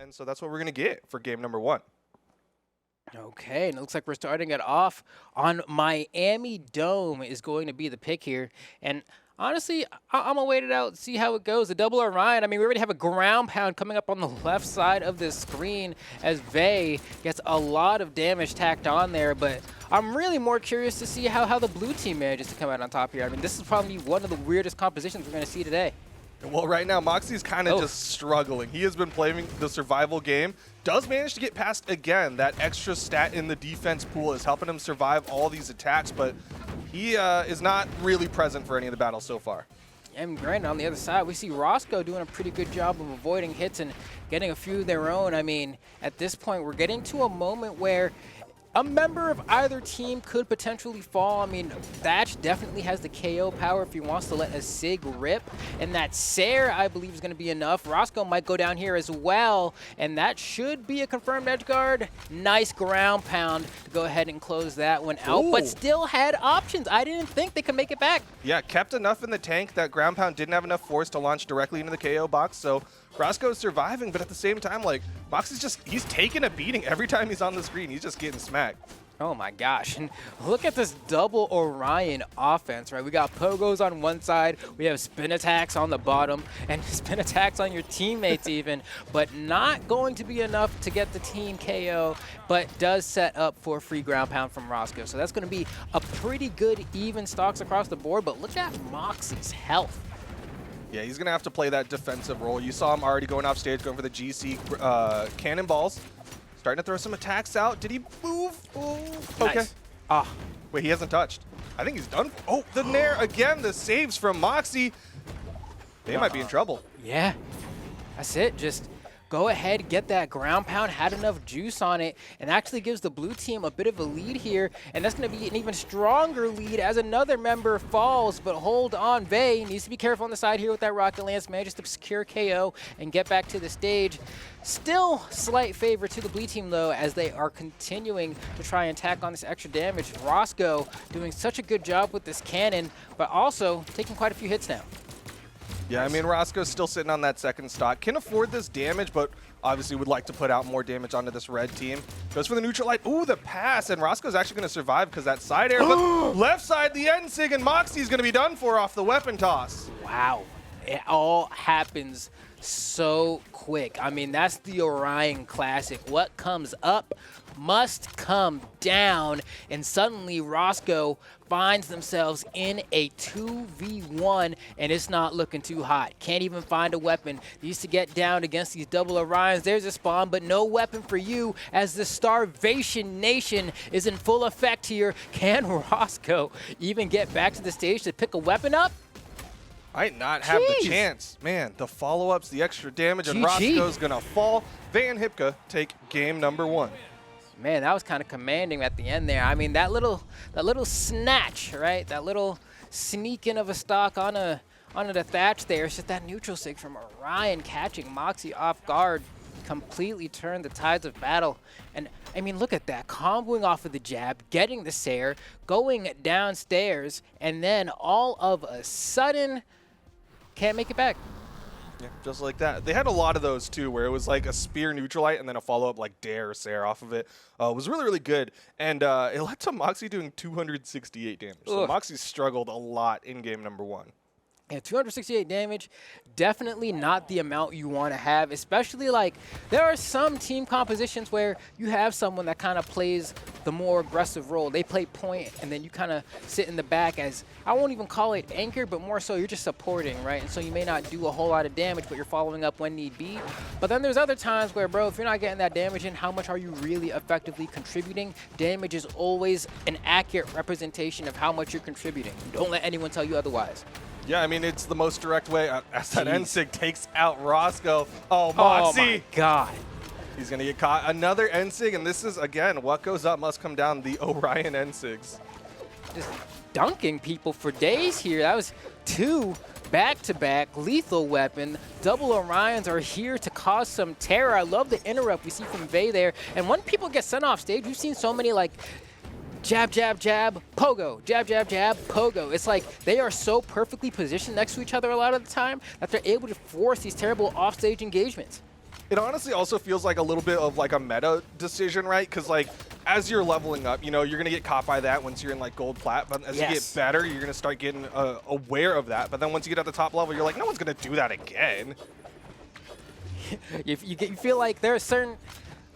And so that's what we're going to get for game number 1. Okay, and it looks like we're starting it off on Miami Dome is going to be the pick here. And honestly, I'm going to wait it out and see how it goes. The double Orion, I mean, we already have a ground pound coming up on the left side of this screen as Vay gets a lot of damage tacked on there. But I'm really more curious to see how the blue team manages to come out on top here. I mean, this is probably one of the weirdest compositions we're going to see today. Well, right now, Moxy's kind of just struggling. He has been playing the survival game. Does manage to get past, again, that extra stat in the defense pool is helping him survive all these attacks, but he is not really present for any of the battles so far. And granted, on the other side, we see Rosco doing a pretty good job of avoiding hits and getting a few of their own. I mean, at this point, we're getting to a moment where a member of either team could potentially fall. I mean, Thatch definitely has the KO power if he wants to let a Sig rip. And that Sair, I believe, is going to be enough. Rosco might go down here as well. And that should be a confirmed edge guard. Nice ground pound to go ahead and close that one out. Ooh. But still had options. I didn't think they could make it back. Yeah, kept enough in the tank that ground pound didn't have enough force to launch directly into the KO box. So Rosco's surviving, but at the same time, like, Mox is just, he's taking a beating every time he's on the screen. He's just getting smacked. Oh my gosh, and look at this double Orion offense, right? We got pogos on one side, we have spin attacks on the bottom, and spin attacks on your teammates even, but not going to be enough to get the team KO, but does set up for a free ground pound from Rosco. So that's gonna be a pretty good even stocks across the board, but look at Moxy's health. Yeah, he's going to have to play that defensive role. You saw him already going off stage, going for the GC cannonballs. Starting to throw some attacks out. Did he move? Oh, okay. Nice. Ah. Wait, he hasn't touched. I think he's done. Oh, the Nair again. The saves from Moxy. They might be in trouble. Yeah, that's it. Just go ahead, get that ground pound, had enough juice on it, and actually gives the blue team a bit of a lead here. And that's going to be an even stronger lead as another member falls. But hold on, Vay needs to be careful on the side here with that Rocket Lance. Manages to secure KO and get back to the stage. Still slight favor to the blue team, though, as they are continuing to try and tack on this extra damage. Rosco doing such a good job with this cannon, but also taking quite a few hits now. Yeah, I mean, Rosco's still sitting on that second stock. Can afford this damage, but obviously would like to put out more damage onto this red team. Goes for the neutral light. Ooh, the pass, and Rosco's actually going to survive because that side air. But left side, the N-Sig, and Moxy's going to be done for off the weapon toss. Wow. It all happens so quick. I mean, that's the Orion classic. What comes up must come down, and suddenly Rosco finds themselves in a 2v1, and it's not looking too hot. Can't even find a weapon. Used to get down against these double Orions. There's a spawn, but no weapon for you as the Starvation Nation is in full effect here. Can Rosco even get back to the stage to pick a weapon up? Might not have the chance. Man, the follow-ups, the extra damage, and Rosco's going to fall. Vay and Hypka take game number 1. Man, that was kind of commanding at the end there. I mean, that little snatch, right? That little sneaking of a stock onto the Thatch there. It's just that neutral sig from Orion catching Moxy off guard. Completely turned the tides of battle. And, I mean, look at that. Comboing off of the jab, getting the Sair, going downstairs, and then all of a sudden, can't make it back. Yeah, just like that. They had a lot of those, too, where it was like a spear neutralite and then a follow-up like Dare or Sair off of it. It was really, really good. And it led to Moxy doing 268 damage. So Moxy struggled a lot in game number 1. Yeah, 268 damage, definitely not the amount you want to have, especially like there are some team compositions where you have someone that kind of plays the more aggressive role. They play point, and then you kind of sit in the back as, I won't even call it anchor, but more so you're just supporting, right? And so you may not do a whole lot of damage, but you're following up when need be. But then there's other times where, bro, if you're not getting that damage in, how much are you really effectively contributing? Damage is always an accurate representation of how much you're contributing. Don't let anyone tell you otherwise. Yeah, I mean, it's the most direct way. As that N-Sig takes out Rosco. Oh, Moxy. Oh, my God. He's going to get caught. Another N-Sig, and this is, again, what goes up must come down, the Orion N-Sigs. Just dunking people for days here. That was 2 back-to-back lethal weapon. Double Orions are here to cause some terror. I love the interrupt we see from Vay there. And when people get sent off stage, we've seen so many, like, jab, jab, jab, pogo, jab, jab, jab, pogo. It's like they are so perfectly positioned next to each other a lot of the time that they're able to force these terrible offstage engagements. It honestly also feels like a little bit of like a meta decision, right? Because like as you're leveling up, you know, you're gonna get caught by that once you're in like gold plat. But as you get better, you're gonna start getting aware of that. But then once you get at the top level, you're like, no one's gonna do that again. You feel like there are certain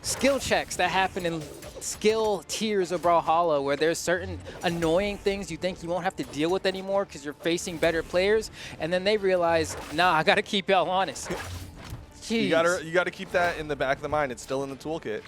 skill checks that happen in skill tiers of Brawlhalla where there's certain annoying things you think you won't have to deal with anymore because you're facing better players, and then they realize, nah, I gotta keep y'all honest. Jeez. You gotta keep that in the back of the mind. It's still in the toolkit.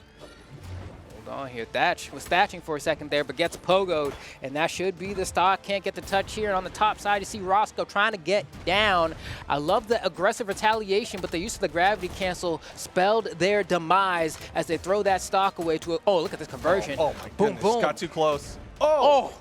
Hold on here. Thatch was thatching for a second there, but gets pogoed, and that should be the stock. Can't get the touch here. And on the top side, you see Rosco trying to get down. I love the aggressive retaliation, but the use of the gravity cancel spelled their demise as they throw that stock away to a, oh, look at this conversion. Oh my boom, goodness. boom. Got too close. Oh!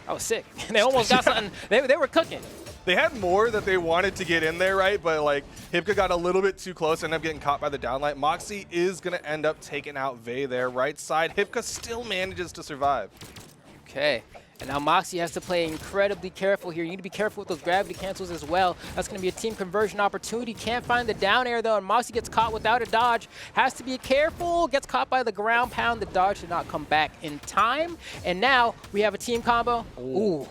That was sick. They almost got something. They were cooking. They had more that they wanted to get in there, right? But like Hypka got a little bit too close, ended up getting caught by the downlight. Moxy is going to end up taking out Vay there, right side. Hypka still manages to survive. Okay. And now Moxy has to play incredibly careful here. You need to be careful with those gravity cancels as well. That's going to be a team conversion opportunity. Can't find the down air, though, and Moxy gets caught without a dodge. Has to be careful. Gets caught by the ground pound. The dodge did not come back in time. And now we have a team combo. Ooh.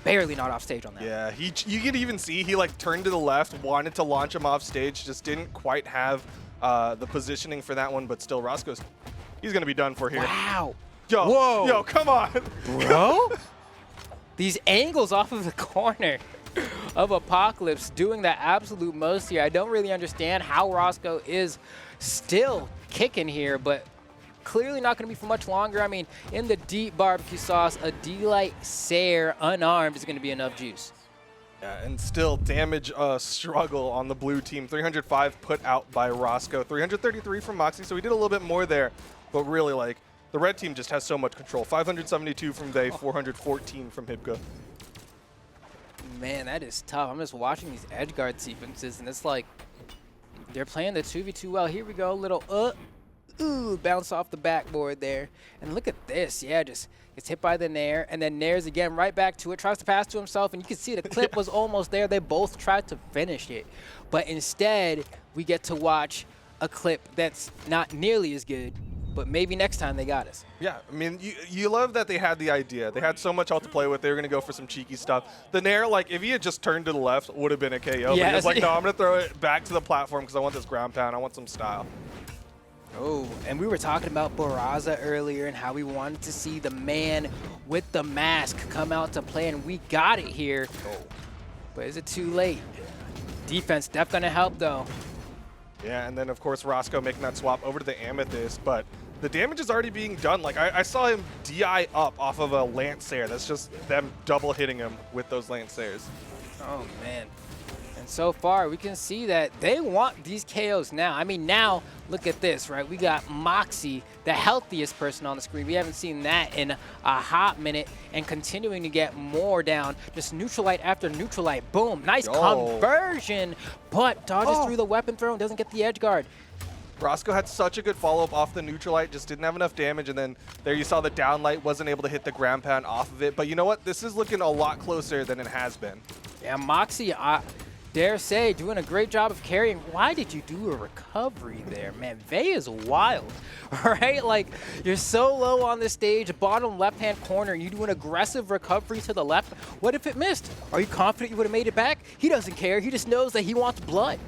Barely not off stage on that. Yeah, you could even see he like turned to the left, wanted to launch him off stage, just didn't quite have the positioning for that one, but still Roscoe's, he's going to be done for here. Wow. Yo, whoa. Yo, come on. Bro? These angles off of the corner of Apocalypse doing the absolute most here. I don't really understand how Rosco is still kicking here, but clearly not going to be for much longer. I mean, in the deep barbecue sauce, a D-Light Sayer unarmed is going to be enough juice. Yeah, and still damage struggle on the blue team. 305 put out by Rosco, 333 from Moxy, so we did a little bit more there, but really like the red team just has so much control. 572 from Vay, 414 from Hypka. Man, that is tough. I'm just watching these edge guard sequences, and it's like they're playing the 2v2 well. Here we go, little ooh, bounce off the backboard there. And look at this. Yeah, just gets hit by the Nair, and then Nairs again right back to it, tries to pass to himself, and you can see the clip was almost there. They both tried to finish it. But instead, we get to watch a clip that's not nearly as good, but maybe next time they got us. Yeah, I mean, you love that they had the idea. They had so much health to play with. They were going to go for some cheeky stuff. The Nair, like, if he had just turned to the left, would have been a KO. But he was like, no, I'm going to throw it back to the platform because I want this ground pound. I want some style. Oh, and we were talking about Barraza earlier and how we wanted to see the man with the mask come out to play, and we got it here. Oh. But is it too late? Defense def gonna help though. Yeah, and then of course Rosco making that swap over to the Amethyst, but the damage is already being done. Like I saw him DI up off of a Lancer. That's just them double hitting him with those Lancers. Oh man. And so far we can see that they want these KOs now. I mean, now look at this, right? We got Moxy, the healthiest person on the screen. We haven't seen that in a hot minute, and continuing to get more down. Just neutralite after neutralite. Boom, nice conversion, but dodges through the weapon throw and doesn't get the edge guard. Rosco had such a good follow-up off the neutralite, just didn't have enough damage, and then there you saw the downlight, wasn't able to hit the ground pound off of it. But you know what? This is looking a lot closer than it has been. Yeah, Moxy, dare say, doing a great job of carrying. Why did you do a recovery there, man? Vay is wild, right? Like, you're so low on the stage, bottom left-hand corner, and you do an aggressive recovery to the left. What if it missed? Are you confident you would have made it back? He doesn't care. He just knows that he wants blood.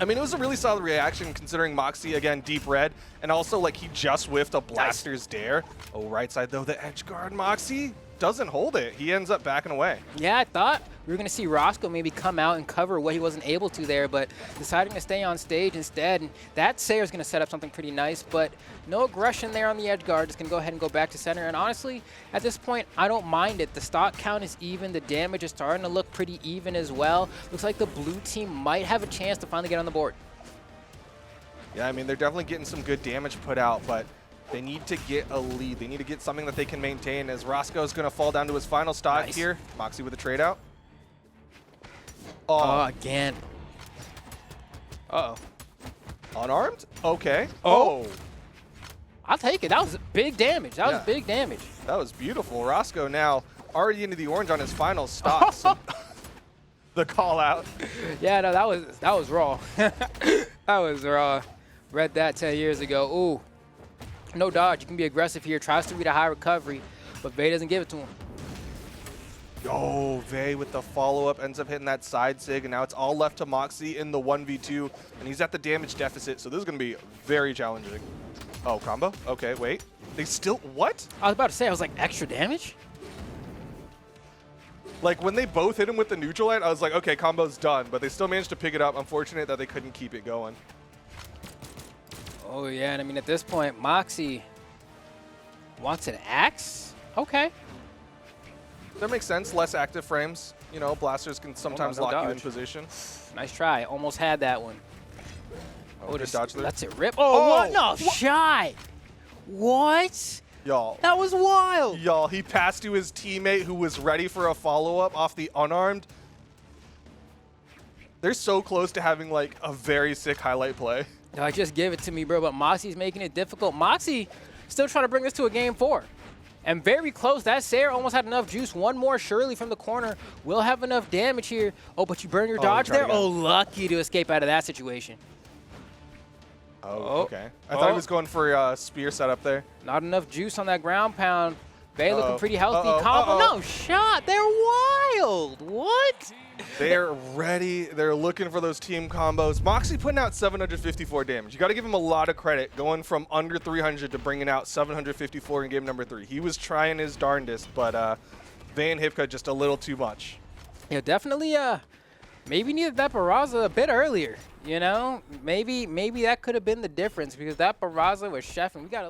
I mean, it was a really solid reaction considering Moxy, again, deep red, and also, like, he just whiffed a Blaster's Dare. Oh, right side, though, the edge guard Moxy doesn't hold it. He ends up backing away. Yeah, I thought we were going to see Rosco maybe come out and cover what he wasn't able to there, but deciding to stay on stage instead. And that Sayer's going to set up something pretty nice, but no aggression there on the edge guard. Just going to go ahead and go back to center. And honestly, at this point, I don't mind it. The stock count is even. The damage is starting to look pretty even as well. Looks like the blue team might have a chance to finally get on the board. Yeah, I mean, they're definitely getting some good damage put out, but they need to get a lead. They need to get something that they can maintain, as Rosco is going to fall down to his final stock here. Moxy with a trade out. Oh, again. Uh-oh. Unarmed? Okay. Oh. I'll take it. That was big damage. That was big damage. That was beautiful. Rosco now already into the orange on his final stock. So the call out. Yeah, no, that was raw. That I was raw. Read that 10 years ago. Ooh, no dodge. You can be aggressive here. Tries to read a high recovery, but Vay doesn't give it to him. Oh, Vay with the follow-up ends up hitting that side sig, and now it's all left to Moxy in the 1v2, and he's at the damage deficit, so this is going to be very challenging. Oh, combo? Okay, wait. They still, what? I was about to say, I was like, extra damage? Like, when they both hit him with the neutral light, I was like, okay, combo's done, but they still managed to pick it up. Unfortunate that they couldn't keep it going. Oh, yeah, and I mean, at this point, Moxy wants an axe? Okay. That makes sense. Less active frames. You know, blasters can sometimes no lock you in dodge. position. Nice try. Almost had that one. Oh, good dodge there. That's it. Rip. Oh, what? No, what? shot. What? Y'all. That was wild. Y'all, he passed to his teammate who was ready for a follow-up off the unarmed. They're so close to having, like, a very sick highlight play. No, just give it to me, bro. But Moxy's making it difficult. Moxy still trying to bring us to a game 4. And very close. That Sayer almost had enough juice. One more surely from the corner. Will have enough damage here. Oh, but you burn your dodge there? Oh, lucky to escape out of that situation. Oh, okay. I thought he was going for a spear setup there. Not enough juice on that ground pound. Vay looking pretty healthy. Uh-oh. Combo. No shot. They're wild. What? They're ready. They're looking for those team combos. Moxy putting out 754 damage. You got to give him a lot of credit going from under 300 to bringing out 754 in game number 3. He was trying his darndest, but Vay and Hypka just a little too much. Yeah, definitely maybe needed that Barraza a bit earlier. You know, maybe that could have been the difference because that Barraza was chefing. We got to look.